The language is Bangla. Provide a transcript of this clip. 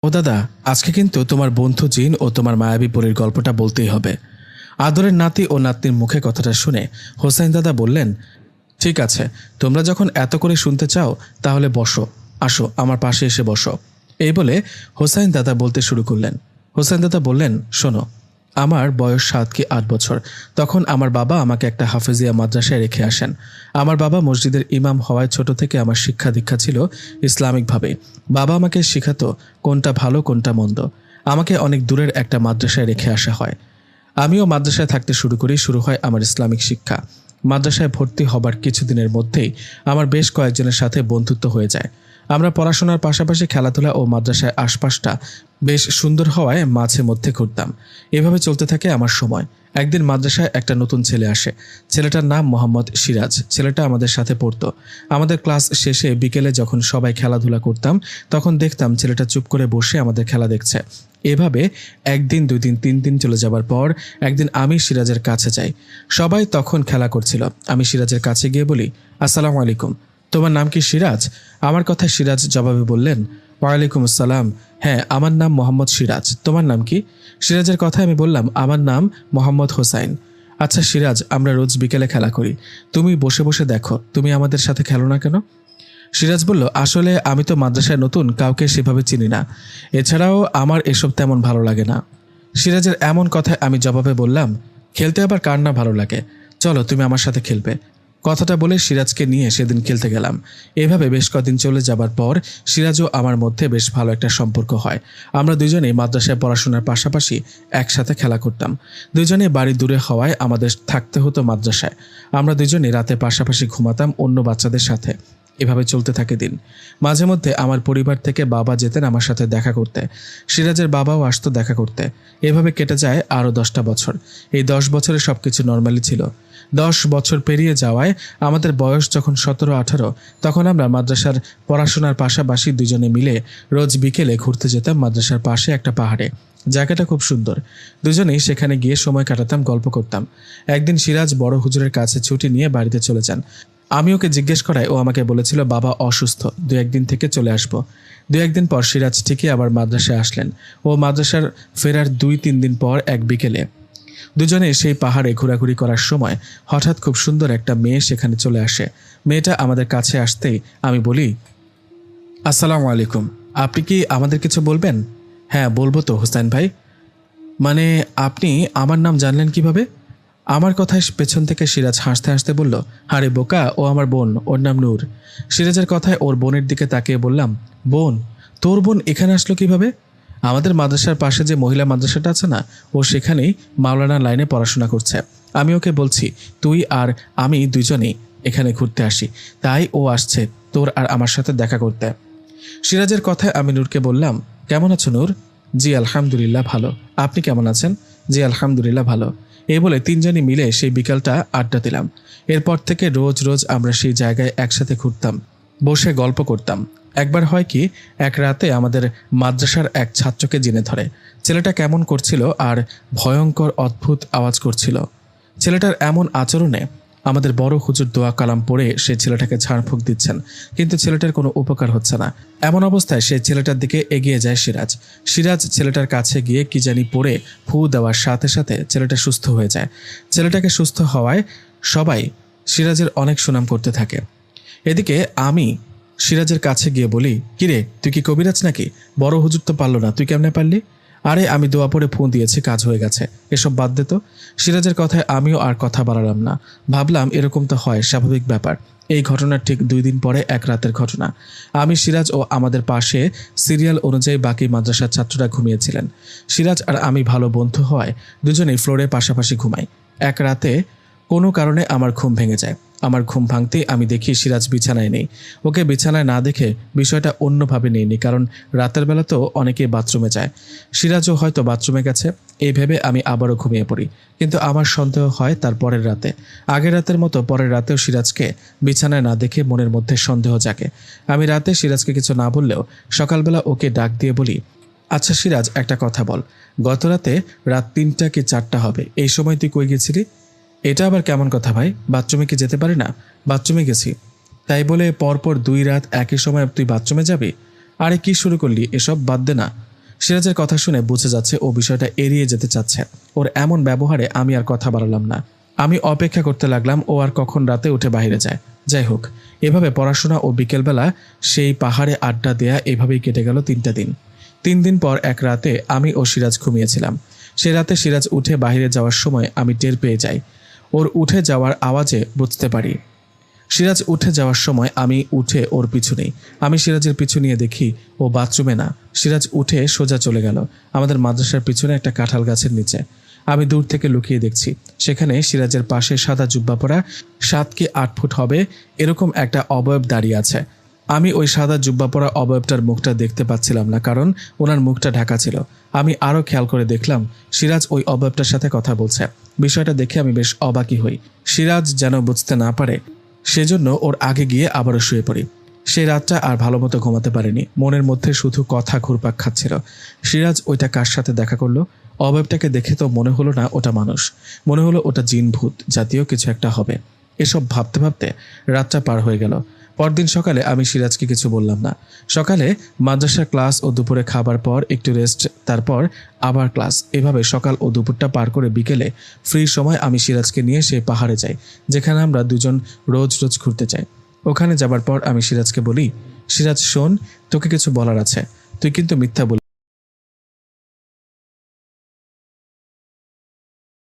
ও দাদা, আজকে কিন্তু তোমার বন্ধু জিন ও তোমার মায়াবী পরীর গল্পটা বলতেই হবে। আদরের নাতি ও নাতনির মুখে কথাটা শুনে হোসাইন দাদা বললেন, ঠিক আছে, তোমরা যখন এত করে শুনতে চাও তাহলে বসো, আসো আমার পাশে এসে বসো। এই বলে হোসাইন দাদা বলতে শুরু করলেন। হোসাইন দাদা বললেন, শোনো, আমার বয়স 7 কি 8 বছর। তখন আমার বাবা আমাকে একটা হাফেজিয়া মাদ্রাসায় রেখে আসেন। আমার বাবা মসজিদের ইমাম হওয়ায় ছোট থেকে আমার শিক্ষা দীক্ষা ছিল ইসলামিকভাবে। বাবা আমাকে শেখাতো কোনটা ভালো কোনটা মন্দ। আমাকে অনেক দূরের একটা মাদ্রাসায় রেখে আসা হয়। আমিও মাদ্রাসায় থাকতে শুরু করি, শুরু হয় আমার ইসলামিক শিক্ষা। মাদ্রাসায় ভর্তি হবার কিছুদিনের মধ্যেই আমার বেশ কয়েকজনের সাথে বন্ধুত্ব হয়ে যায়। আমরা পড়াশোনার পাশাপাশি খেলাধুলা ও মাদ্রাসায় আশপাশটা বেশ সুন্দর হওয়ায় মাঝে মধ্যে ঘুরতাম। এভাবে চলতে থাকে আমার সময়। একদিন মাদ্রাসায় একটা নতুন ছেলে আসে। ছেলেটার নাম মোহাম্মদ সিরাজ। ছেলেটা আমাদের সাথে পড়তো। আমাদের ক্লাস শেষে বিকেলে যখন সবাই খেলাধুলা করতাম তখন দেখতাম ছেলেটা চুপ করে বসে আমাদের খেলা দেখছে। এভাবে একদিন, 2 দিন, 3 দিন চলে যাবার পর একদিন আমি সিরাজের কাছে যাই। সবাই তখন খেলা করছিল। আমি সিরাজের কাছে গিয়ে বলি, আসসালামু আলাইকুম, তোমার নাম কি সিরাজ? আমার কথায় সিরাজ জবাবে বললেন, ওয়ালাইকুম আসসালাম, হ্যাঁ আমার নাম মোহাম্মদ সিরাজ, তোমার নাম কি? সিরাজের কথায় আমি বললাম, আমার নাম মোহাম্মদ হোসাইন। আচ্ছা সিরাজ, আমরা রোজ বিকেলে খেলা করি, তুমি বসে বসে দেখো, তুমি আমাদের সাথে খেলো না কেন? সিরাজ বলল, আসলে আমি তো মাদ্রাসায় নতুন, কাউকে সেভাবে চিনি না, এছাড়াও আমার এসব তেমন ভালো লাগে না। সিরাজের এমন কথায় আমি জবাবে বললাম, খেলতে আবার কার না ভালো লাগে, চলো তুমি আমার সাথে খেলবে। কথাটা বলে সিরাজকে নিয়ে সেদিন খেলতে গেলাম। এভাবে বেশ কদিন চলে যাবার পর সিরাজ ও আমার মধ্যে বেশ ভালো একটা সম্পর্ক হয়। আমরা দুজনেই মাদ্রাসায় পড়াশোনার পাশাপাশি একসাথে খেলা করতাম। দুজনেই বাড়ি দূরে হওয়ায় আমাদের থাকতে হতো মাদ্রাসায়। আমরা দুজনেই রাতে পাশাপাশি ঘুমাতাম অন্য বাচ্চাদের সাথে। এভাবে চলতে থাকে দিন। মাঝে মধ্যে আমার পরিবার থেকে বাবা যেতেন আমার সাথে দেখা করতে। সিরাজের বাবাও আসতো দেখা করতে। এভাবে কেটে যায় আরও 10টা বছর। এই 10 বছরে সবকিছু নর্মালি ছিল। 10 বছর পেরিয়ে যাওয়ায় আমাদের বয়স যখন 17-18, তখন আমরা মাদ্রাসার পড়াশোনার পাশাপাশি দুজনে মিলে রোজ বিকেলে ঘুরতে যেতাম মাদ্রাসার পাশে একটা পাহাড়ে। জায়গাটা খুব সুন্দর। দুজনেই সেখানে গিয়ে সময় কাটাতাম, গল্প করতাম। একদিন সিরাজ বড় হুজুরের কাছে ছুটি নিয়ে বাড়িতে চলে যান। আমি ওকে জিজ্ঞেস করায় ও আমাকে বলেছিল বাবা অসুস্থ, 2-1 দিন থেকে চলে আসবো। 2-1 দিন পর সিরাজ ঠিকই আবার মাদ্রাসায় আসলেন। ও মাদ্রাসার ফেরার 2-3 দিন পর এক বিকেলে দুজনে সেই পাহাড়ে ঘোরাঘুরি করার সময় হঠাৎ খুব সুন্দর একটা মেয়ে সেখানে চলে আসে। মেয়েটা আমাদের কাছে আসতেই আমি বলি, আসসালামু আলাইকুম, আপনি কি আমাদের কিছু বলবেন? হ্যাঁ বলবো তো হোসেন ভাই। মানে আপনি আমার নাম জানলেন কিভাবে? আমার কথায় পেছন থেকে সিরাজ হাসতে হাসতে বলল, আরে বোকা, ও আমার বোন, ওর নাম নূর। সিরাজের কথায় ওর বোনের দিকে তাকিয়ে বললাম, বোন? তোর বোন এখানে আসলো কিভাবে? আমাদের মাদ্রাসার পাশে যে মহিলা মাদ্রাসাটা আছে না, ও সেখানেই মাওলানা লাইনে পড়াশোনা করছে। আমি ওকে বলছি তুই আর আমি দুজনেই এখানে ঘুরতে আসি, তাই ও আসছে তোর আর আমার সাথে দেখা করতে। সিরাজের কথায় আমি নূরকে বললাম, কেমন আছো নূর? জি আলহামদুলিল্লাহ ভালো। আপনি কেমন আছেন? জি আলহামদুলিল্লাহ ভালো। এই বলে তিনজনই মিলে সেই বিকালটা আড্ডা দিলাম। এরপর থেকে রোজ রোজ আমরা সেই জায়গায় একসাথে ঘুরতাম, বসে গল্প করতাম। একবার হয় কি, এক রাতে আমাদের মাদ্রাসার এক ছাত্রকে জেনে ধরে। ছেলেটা কেমন করছিল আর ভয়ঙ্কর অদ্ভুত আওয়াজ করছিল। ছেলেটার এমন আচরণে আমাদের বড় হুজুর দোয়া কালাম পড়ে সে ছেলেটাকে ঝাড়ফুঁক দিচ্ছেন, কিন্তু ছেলেটার কোনো উপকার হচ্ছে না। এমন অবস্থায় সে ছেলেটার দিকে এগিয়ে যায় সিরাজ। সিরাজ ছেলেটার কাছে গিয়ে কি জানি পড়ে ফু দেওয়ার সাথে সাথে ছেলেটা সুস্থ হয়ে যায়। ছেলেটাকে সুস্থ হওয়ায় সবাই সিরাজের অনেক সুনাম করতে থাকে। এদিকে আমি সিরাজের কাছে গিয়ে বলি, কিরে তুই কি কবিরাজ নাকি? বড় হুজুর তো পারলো না, তুই কেমনে পারলি? আরে আমি দোয়া পড়ে ফোন দিয়েছি, কাজ হয়ে গেছে, এসব বাদ দে তো। সিরাজের কথায় আমিও আর কথা বাড়ালাম না। ভাবলাম এরকম তো হয়, স্বাভাবিক ব্যাপার। এই ঘটনার ঠিক 2 দিন পরে এক রাতের ঘটনা। আমি, সিরাজ ও আমাদের পাশে সিরিয়াল অনুযায়ী বাকি মাদ্রাসার ছাত্ররা ঘুমিয়েছিলেন। সিরাজ আর আমি ভালো বন্ধু হওয়ায় দুজনেই ফ্লোরে পাশাপাশি ঘুমাই। এক রাতে কোনো কারণে আমার ঘুম ভেঙে যায়। আমার ঘুম ভাঙতেই আমি দেখি সিরাজ বিছানায় নেই। ওকে বিছানায় না দেখে বিষয়টা অন্যভাবে নেইনি, কারণ রাতের বেলা তো অনেকেই বাথরুমে যায়। সিরাজও হয়তো বাথরুমে গেছে, এই ভেবে আমি আবারও ঘুমিয়ে পড়ি। কিন্তু আমার সন্দেহ হয় তার পরের রাতে। আগের রাতের মতো পরের রাতেও সিরাজকে বিছানায় না দেখে মনের মধ্যে সন্দেহ জাগে। আমি রাতে সিরাজকে কিছু না বললেও সকালবেলা ওকে ডাক দিয়ে বলি, আচ্ছা সিরাজ, একটা কথা বল, গত রাতে রাত 3টা কি 4টা হবে, এই সময় তুই কই গেছিলি? এটা আবার কেমন কথা ভাই, বাথরুমে কি যেতে পারি না? বাথরুমে গেছি। তাই বলে পরপর 2 রাত একই সময় তুই বাথরুমে যাবি? আরে কি শুরু করলি, এসব বাদ দে না। সিরাজের কথা শুনে বুঝে যাচ্ছে ও বিষয়টা এড়িয়ে যেতে চাচ্ছে। ওর এমন ব্যবহারে আমি আর কথা বাড়ালাম না। আমি অপেক্ষা করতে লাগলাম ও আর কখন রাতে উঠে বাইরে যায়। যাই হোক, এভাবে পড়াশোনা ও বিকেলবেলা সেই পাহাড়ে আড্ডা দেয়া এভাবেই কেটে গেল 3টা দিন। 3 দিন পর এক রাতে আমি ও সিরাজ ঘুমিয়েছিলাম। সে রাতে সিরাজ উঠে বাইরে যাওয়ার সময় আমি টের পেয়ে যাই। ওর উঠে যাওয়ার আওয়াজে বুঝতে পারি সিরাজ উঠে যাওয়ার সময় আমি উঠে ওর পিছু নেই। আমি সিরাজের পিছু নিয়ে দেখি ও বাথরুমে না। সিরাজ উঠে সোজা চলে গেল আমাদের মাদ্রাসার পিছনে একটা কাঁঠাল গাছের নিচে। আমি দূর থেকে লুকিয়ে দেখছি সেখানে সিরাজের পাশে সাদা জুব্বা পরা 7 কি 8 ফুট হবে এরকম একটা অবয়ব দাঁড়িয়ে আছে। আমি ওই সাদা জুব্বা পরা অবয়বটার মুখটা দেখতে পাচ্ছিলাম না, কারণ ওনার মুখটা ঢাকা ছিল। আমি আরও খেয়াল করে দেখলাম সিরাজ ওই অবয়বটার সাথে কথা বলছে। বিষয়টা দেখে আমি বেশ অবাকই হই। সিরাজ যেন বুঝতে না পারে সেজন্য ওর আগে গিয়ে আবারও শুয়ে পড়ি। সেই রাতটা আর ভালো মতো ঘুমাতে পারিনি। মনের মধ্যে শুধু কথা ঘুরপাক খাচ্ছিল। সিরাজ ওইটা কার সাথে দেখা করলো? অবয়বটাকে দেখে তো মনে হলো না ওটা মানুষ, মনে হলো ওটা জিন ভূত জাতীয় কিছু একটা হবে। এসব ভাবতে ভাবতে রাতটা পার হয়ে গেল। পরদিন সকালে আমি সিরাজকে কিছু বললাম না। সকালে মাদ্রাসার ক্লাস ও দুপুরে খাবার পর একটু রেস্ট, তারপর আবার ক্লাস। এভাবে সকাল ও দুপুরটা পার করে বিকেলে ফ্রি সময় আমি সিরাজকে নিয়ে সেই পাহাড়ে যাই যেখানে আমরা দুজন রোজ রোজ ঘুরতে যাই। ওখানে যাবার পর আমি সিরাজকে বলি, সিরাজ শোন, তোকে কিছু বলার আছে, তুই কিন্তু মিথ্যা বল